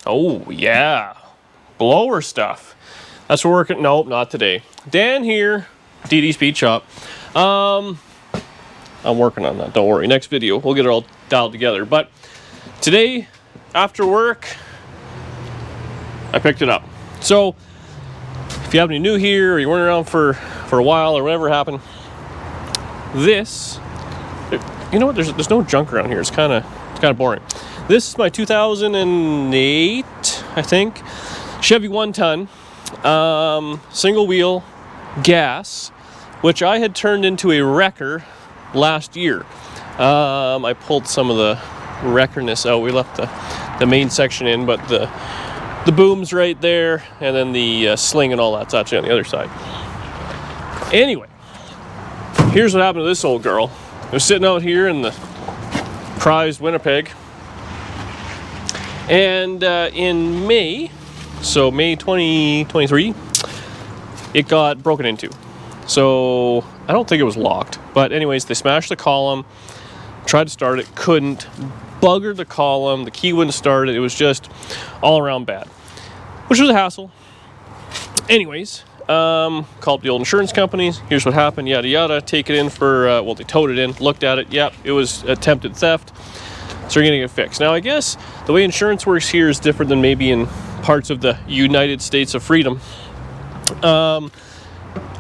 Oh, yeah. Blower stuff. That's what we're working. Nope, not today. Dan here, DD Speed Shop. I'm working on that. Don't worry. Next video, we'll get it all dialed together. But today, after work, I picked it up. So, if you have any new here, or you weren't around for a while, or whatever happened, this, you know what? There's no junk around here. It's kind of boring. This is my 2008, I think, Chevy 1-ton, single wheel, gas, which I had turned into a wrecker last year. I pulled some of the wreckerness out. We left the main section in, but the boom's right there, and then the sling and all that's actually on the other side. Anyway, here's what happened to this old girl. I was sitting out here in the prized Winnipeg, and in May, so May 2023, it got broken into. So I don't think it was locked, but anyways, they smashed the column, tried to start it, couldn't, buggered the column, the key wouldn't start it. It was just all around bad, which was a hassle. Anyways, called the old insurance companies. Here's what happened, yada yada. Take it in for well, they towed it in, looked at it. Yep, it was attempted theft, so you're gonna get fixed. Now I guess the way insurance works here is different than maybe in parts of the United States of freedom.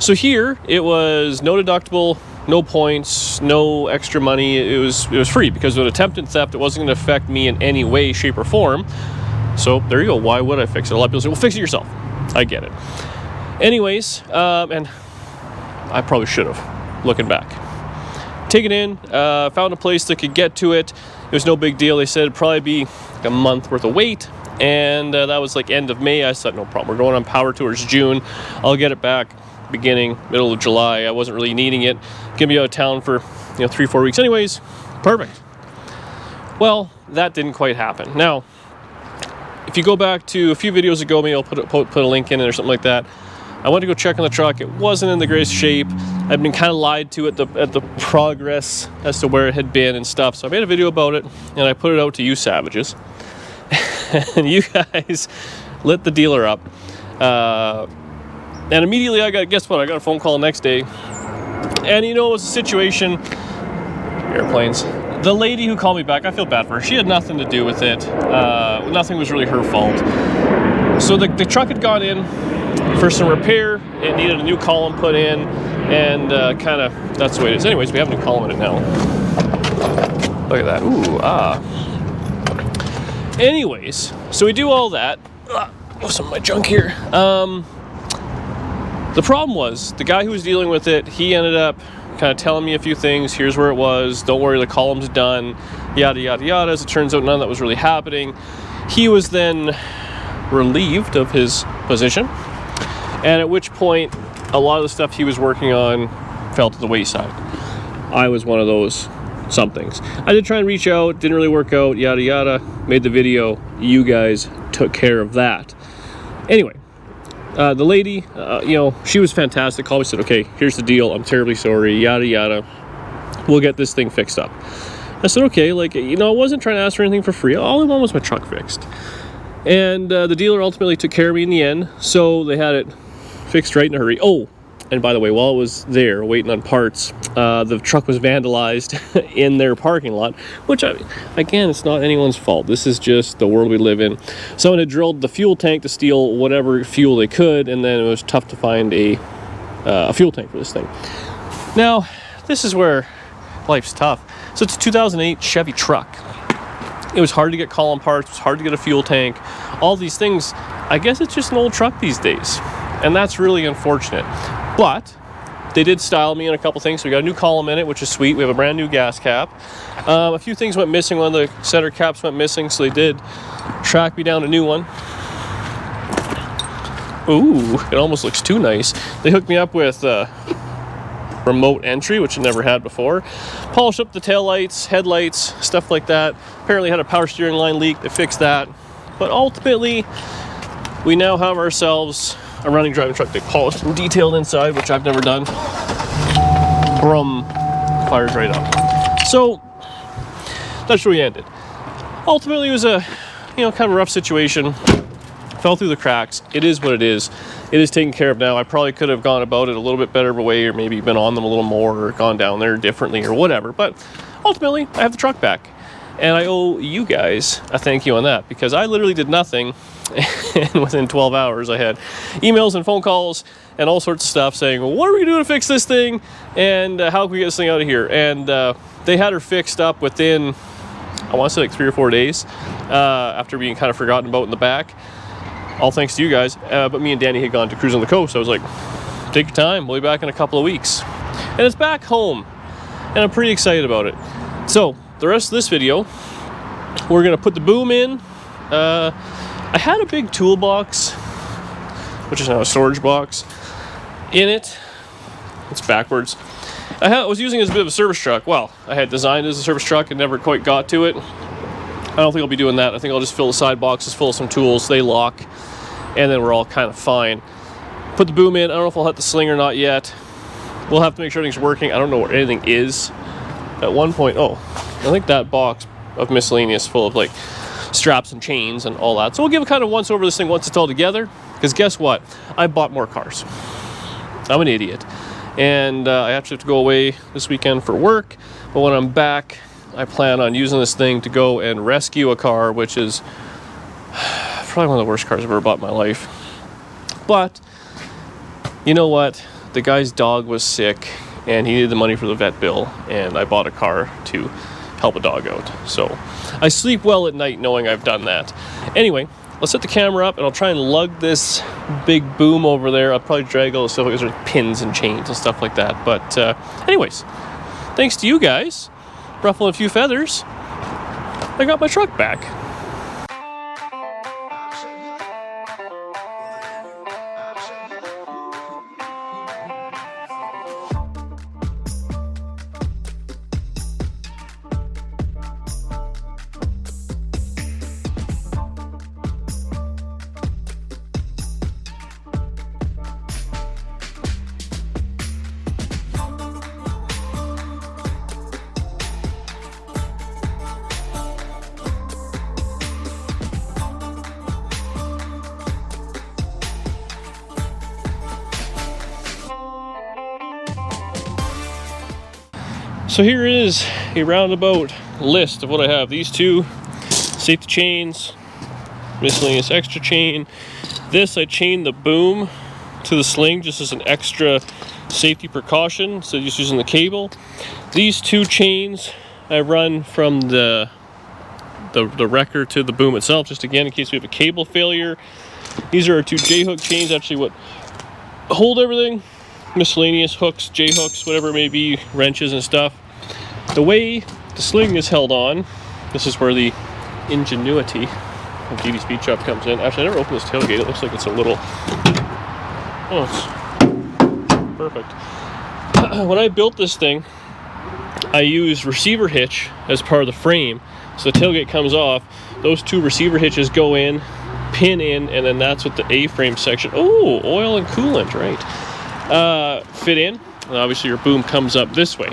So here it was no deductible, no points, no extra money. It was free because of an attempted theft. It wasn't going to affect me in any way, shape, or form. So there you go. Why would I fix it? A lot of people say, well, fix it yourself. I get it. Anyways, and I probably should have, looking back. Take it in, found a place that could get to it. It was no big deal. They said it'd probably be like a month worth of wait. And that was like end of May. I said, no problem. We're going on power tours June. I'll get it back beginning, middle of July. I wasn't really needing it. Gonna be out of town for 3-4 weeks anyways. Perfect. Well, that didn't quite happen. Now, if you go back to a few videos ago, maybe I'll put a link in it or something like that. I went to go check on the truck. It wasn't in the greatest shape. I'd been kind of lied to at the progress as to where it had been and stuff. So I made a video about it and I put it out to you savages. And you guys lit the dealer up. And immediately guess what? I got a phone call next day. And it was a situation, airplanes. The lady who called me back, I feel bad for her. She had nothing to do with it. Nothing was really her fault. So the truck had gone in for some repair. It needed a new column put in, and kind of, that's the way it is. Anyways, we have a new column in it now. Look at that, ooh, Anyways, so we do all that. Some of my junk here. The problem was, the guy who was dealing with it, he ended up kind of telling me a few things. Here's where it was. Don't worry, the column's done. Yada, yada, yada. As it turns out, none of that was really happening. He was then relieved of his position. And at which point, a lot of the stuff he was working on fell to the wayside. I was one of those somethings. I did try and reach out. Didn't really work out. Yada, yada. Made the video. You guys took care of that. Anyway. The lady, she was fantastic. Called me, said, okay, here's the deal. I'm terribly sorry, yada, yada. We'll get this thing fixed up. I said, okay, I wasn't trying to ask for anything for free. All I wanted was my truck fixed. And the dealer ultimately took care of me in the end. So they had it fixed right in a hurry. Oh, and by the way, while I was there waiting on parts, the truck was vandalized in their parking lot, which, again, it's not anyone's fault. This is just the world we live in. Someone had drilled the fuel tank to steal whatever fuel they could, and then it was tough to find a fuel tank for this thing. Now, this is where life's tough. So it's a 2008 Chevy truck. It was hard to get column parts. It was hard to get a fuel tank. All these things. I guess it's just an old truck these days, and that's really unfortunate. But they did style me in a couple things. So we got a new column in it, which is sweet. We have a brand new gas cap. A few things went missing. One of the center caps went missing, so they did track me down a new one. Ooh, it almost looks too nice. They hooked me up with remote entry, which I never had before. Polished up the taillights, headlights, stuff like that. Apparently had a power steering line leak. They fixed that. But ultimately, we now have ourselves a running driving truck. They polished and detailed inside, which I've never done. Brum, fires right up. So that's where we ended. Ultimately, it was a you know, kind of a rough situation. Fell through the cracks. It is what it is. It is taken care of now. I probably could have gone about it a little bit better of a way, or maybe been on them a little more, or gone down there differently, or whatever. But ultimately, I have the truck back. And I owe you guys a thank you on that, because I literally did nothing. And within 12 hours, I had emails and phone calls and all sorts of stuff saying, well, what are we going to do to fix this thing? And how can we get this thing out of here? And they had her fixed up within, I want to say like 3 or 4 days, after being kind of forgotten about in the back. All thanks to you guys. But me and Danny had gone to cruise on the coast. I was like, take your time. We'll be back in a couple of weeks. And it's back home. And I'm pretty excited about it. So the rest of this video, we're going to put the boom in. I had a big toolbox, which is now a storage box, in it. It's backwards. I was using it as a bit of a service truck. Well, I had designed it as a service truck and never quite got to it. I don't think I'll be doing that. I think I'll just fill the side boxes full of some tools. They lock, and then we're all kind of fine. Put the boom in. I don't know if I'll hit the sling or not yet. We'll have to make sure everything's working. I don't know where anything is. At one point, I think that box of miscellaneous full of like straps and chains and all that. So we'll give a kind of once over this thing once it's all together. Because guess what? I bought more cars. I'm an idiot. And I actually have to go away this weekend for work. But when I'm back, I plan on using this thing to go and rescue a car, which is probably one of the worst cars I've ever bought in my life. But you know what? The guy's dog was sick and he needed the money for the vet bill, and I bought a car to help a dog out. So I sleep well at night knowing I've done that. Anyway, let's set the camera up and I'll try and lug this big boom over there. I'll probably drag all the stuff, because there's pins and chains and stuff like that. But anyways, thanks to you guys, ruffling a few feathers, I got my truck back. So here is a roundabout list of what I have. These two safety chains, miscellaneous extra chain. This, I chained the boom to the sling just as an extra safety precaution, so just using the cable. These two chains I run from the wrecker to the boom itself, just again in case we have a cable failure. These are our two J-hook chains, actually what hold everything. Miscellaneous hooks, J-hooks, whatever it may be, wrenches and stuff. The way the sling is held on, this is where the ingenuity of Dee Dee's Speed Shop comes in. Actually, I never opened this tailgate. It looks like it's a little... Oh, it's perfect. When I built this thing, I used receiver hitch as part of the frame. So the tailgate comes off, those two receiver hitches go in, pin in, and then that's what the A-frame section... Oh, oil and coolant, right. Fit in, and obviously your boom comes up this way.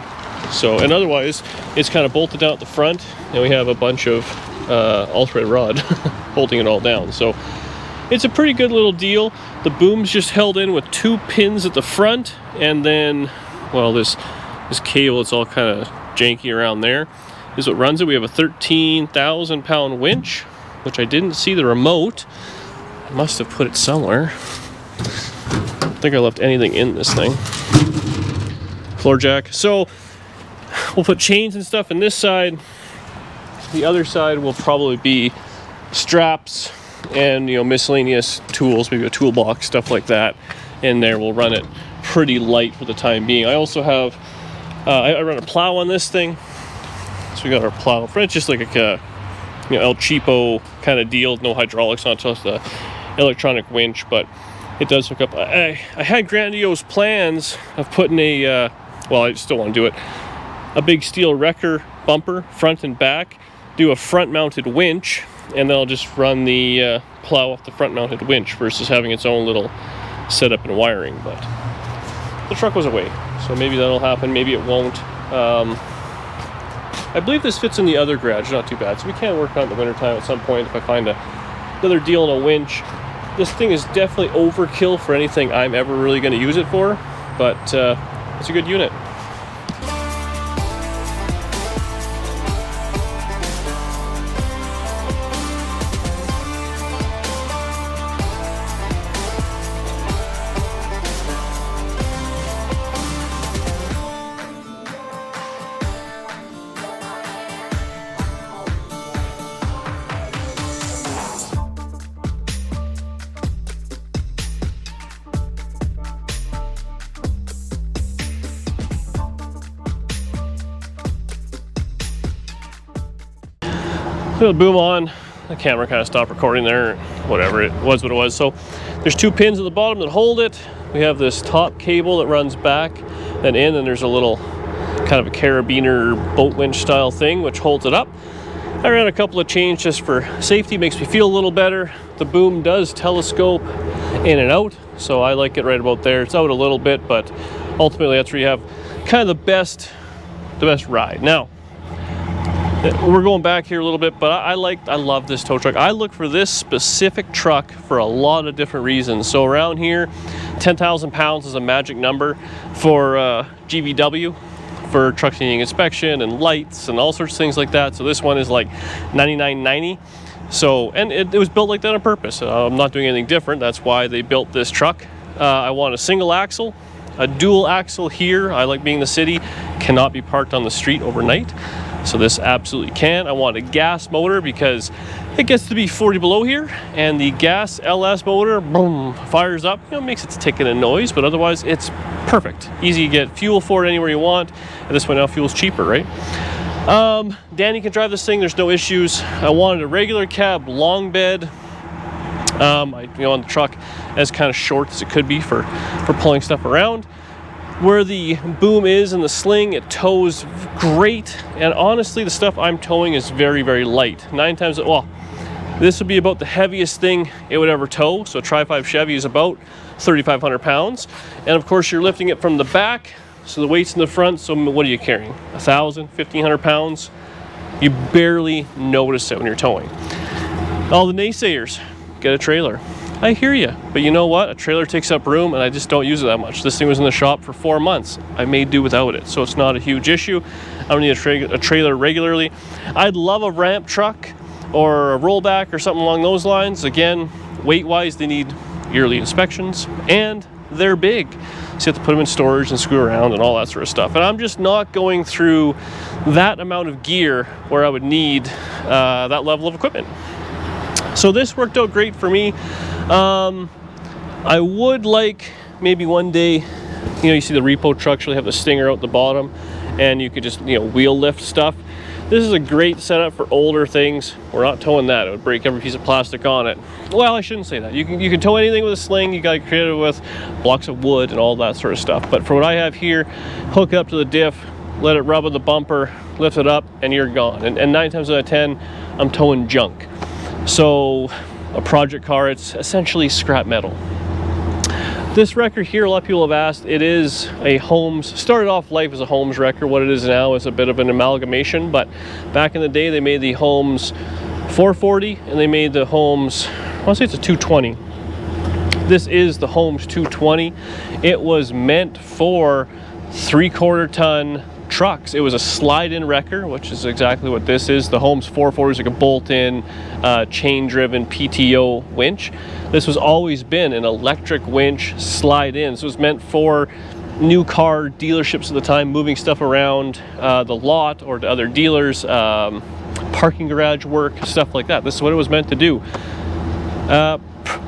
So, and otherwise, it's kind of bolted down at the front, and we have a bunch of all-thread rod holding it all down. So, it's a pretty good little deal. The boom's just held in with two pins at the front, and then, well, this cable, it's all kind of janky around there, is what runs it. We have a 13,000-pound winch, which I didn't see the remote. I must have put it somewhere. I don't think I left anything in this thing. Floor jack. So we'll put chains and stuff in this side. The other side will probably be straps and, you know, miscellaneous tools, maybe a toolbox, stuff like that. In there, we'll run it pretty light for the time being. I also have, I run a plow on this thing. So we got our plow. It's just like a, you know, El Cheapo kind of deal. No hydraulics on it, just the electronic winch, but it does hook up. I had grandiose plans of putting a, well, I still want to do it, a big steel wrecker bumper, front and back, do a front-mounted winch, and then I'll just run the plow off the front-mounted winch versus having its own little setup and wiring. But the truck was away, so maybe that'll happen, maybe it won't. I believe this fits in the other garage, not too bad. So we can work on it in the wintertime at some point if I find another deal on a winch. This thing is definitely overkill for anything I'm ever really going to use it for, but it's a good unit. Put the boom on, the camera kind of stopped recording there, whatever, it was what it was. So there's 2 pins at the bottom that hold it. We have this top cable that runs back and in, and there's a little kind of a carabiner boat winch style thing which holds it up. I ran a couple of chains just for safety, makes me feel a little better. The boom does telescope in and out, so I like it right about there. It's out a little bit, but ultimately that's where you have kind of the best ride. Now, we're going back here a little bit, but I love this tow truck. I look for this specific truck for a lot of different reasons. So around here, 10,000 pounds is a magic number for GVW, for truck needing inspection and lights and all sorts of things like that. So this one is like 99.90. So, and it was built like that on purpose. I'm not doing anything different. That's why they built this truck. I want a single axle, a dual axle here. I like being in the city, cannot be parked on the street overnight. So this absolutely can. I want a gas motor because it gets to be 40 below here, and the gas LS motor, boom, fires up. You know, makes its ticking and noise, but otherwise it's perfect. Easy to get fuel for it anywhere you want. At this point now, fuel's cheaper, right? Danny can drive this thing. There's no issues. I wanted a regular cab long bed. On the truck as kind of short as it could be for pulling stuff around. Where the boom is and the sling, it tows great, and honestly the stuff I'm towing is very, very light. 9 times, well, this would be about the heaviest thing it would ever tow. So a Tri-5 Chevy is about 3,500 pounds, and of course you're lifting it from the back, so the weight's in the front. So what are you carrying, 1,000, 1,500 pounds? You barely notice it when you're towing. All the naysayers, get a trailer. I hear you, but you know what? A trailer takes up room, and I just don't use it that much. This thing was in the shop for 4 months. I may do without it, so it's not a huge issue. I don't need a trailer regularly. I'd love a ramp truck or a rollback or something along those lines. Again, weight-wise, they need yearly inspections, and they're big. So you have to put them in storage and screw around and all that sort of stuff. And I'm just not going through that amount of gear where I would need that level of equipment. So this worked out great for me. I would like maybe one day, you see the repo trucks really have the stinger out the bottom, and you could just, wheel lift stuff. This is a great setup for older things. We're not towing that. It would break every piece of plastic on it. Well, I shouldn't say that. You can tow anything with a sling. You got to create it with blocks of wood and all that sort of stuff. But for what I have here, hook it up to the diff, let it rub on the bumper, lift it up, and you're gone. And 9 times out of 10, I'm towing junk. So a project car, it's essentially scrap metal. This wrecker here, a lot of people have asked, it is a Holmes, started off life as a Holmes wrecker. What it is now is a bit of an amalgamation, but back in the day they made the Holmes 440 and they made the Holmes, I want to say it's a 220. This is the Holmes 220. It was meant for 3/4 ton trucks. It was a slide-in wrecker, which is exactly what this is. The Holmes 440 is like a bolt-in, chain-driven PTO winch. This was always been an electric winch slide-in. So it was meant for new car dealerships at the time, moving stuff around the lot or to other dealers, parking garage work, stuff like that. This is what it was meant to do.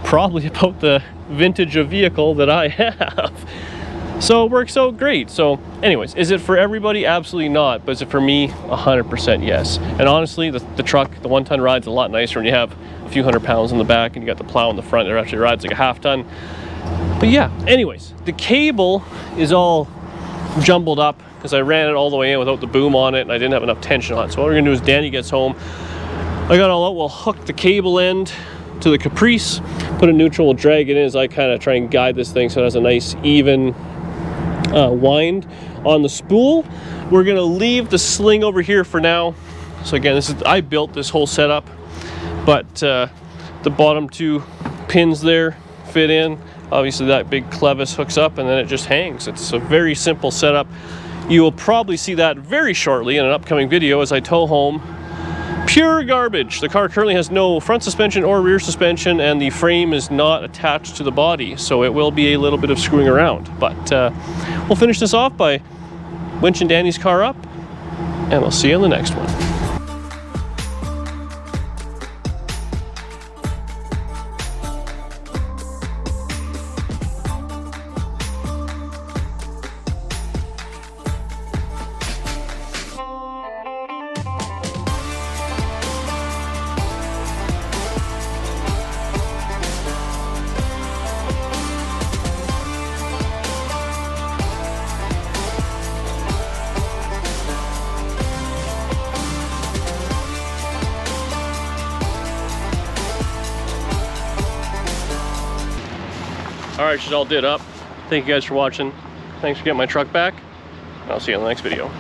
Probably about the vintage of vehicle that I have. So it works out great. So anyways, is it for everybody? Absolutely not. But is it for me? 100% yes. And honestly, the truck, the 1-ton ride's a lot nicer when you have a few hundred pounds in the back and you got the plow in the front. It actually rides like a 1/2 ton. But yeah, anyways, the cable is all jumbled up because I ran it all the way in without the boom on it and I didn't have enough tension on it. So what we're gonna do is Danny gets home, I got it all out, we'll hook the cable end to the Caprice, put it neutral, we'll drag it in as I kind of try and guide this thing so it has a nice even wind on the spool. We're gonna leave the sling over here for now. So again, I built this whole setup, but the bottom 2 pins there fit in. Obviously that big clevis hooks up and then it just hangs. It's a very simple setup. You will probably see that very shortly in an upcoming video as I tow home pure garbage. The car currently has no front suspension or rear suspension, and the frame is not attached to the body, so it will be a little bit of screwing around. But we'll finish this off by winching Danny's car up, and I'll see you on the next one. All right, she's all did up. Thank you guys for watching. Thanks for getting my truck back. I'll see you in the next video.